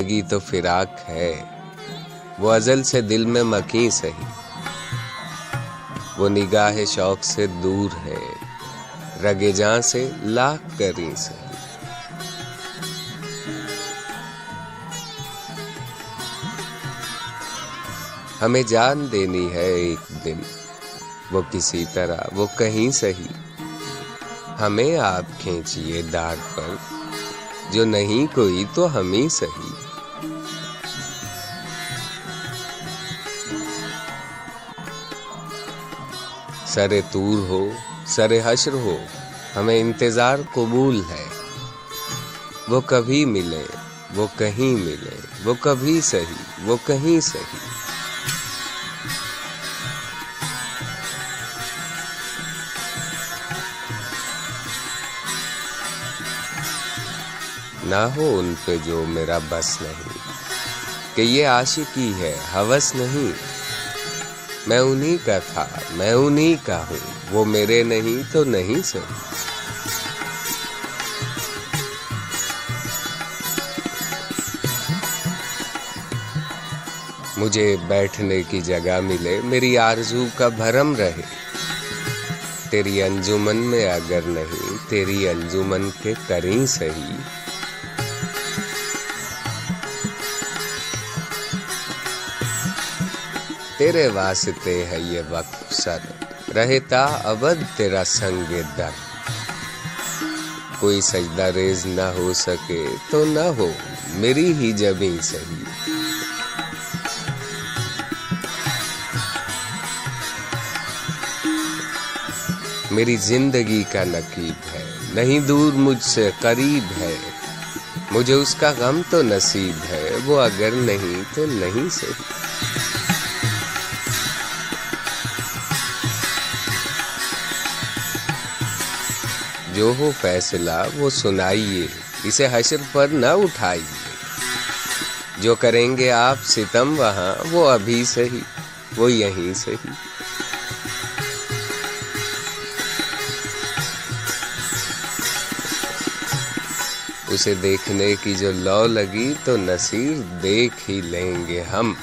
زندگی تو فراق ہے، وہ ازل سے دل میں مکیں سہی، وہ نگاہ شوق سے دور ہے، رگ جاں سے لاکھ کریں سہی۔ ہمیں جان دینی ہے ایک دن، وہ کسی طرح وہ کہیں سہی، ہمیں آپ کھینچیے ڈار پر، جو نہیں کوئی تو ہم ہی سہی۔ سر طور ہو سر حشر ہو، ہمیں انتظار قبول ہے، وہ کبھی ملے وہ کہیں ملے، وہ کبھی سہی وہ کہیں سہی۔ نہ ہو ان پہ جو میرا بس نہیں، کہ یہ عاشقی ہے ہوس نہیں، میں انہی کا تھا میں انہی کا ہوں، وہ میرے نہیں تو نہیں سہی۔ مجھے بیٹھنے کی جگہ ملے، میری آرزو کا بھرم رہے، تیری انجمن میں اگر نہیں، تیری انجمن کے کریں سہی۔ تیرے واسطے ہے یہ وقف سر، رہتا ابد تیرا سنگ در، کوئی سجدہ ریز نہ ہو سکے تو نہ ہو، میری ہی جبیں سہی۔ میری زندگی کا نقیب ہے، نہیں دور مجھ سے قریب ہے، مجھے اس کا غم تو نصیب ہے، وہ اگر نہیں تو نہیں سہی۔ جو ہو فیصلہ وہ سنائیے، اسے حشر پر نہ اٹھائیے، جو کریں گے آپ ستم وہاں، وہ ابھی سہی وہ یہیں سہی۔ اسے دیکھنے کی جو لو لگی تو نصیر دیکھ ہی لیں گے ہم،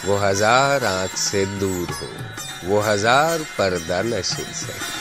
وہ ہزار آنکھ سے دور ہو، وہ ہزار پردہ نشیں سہی۔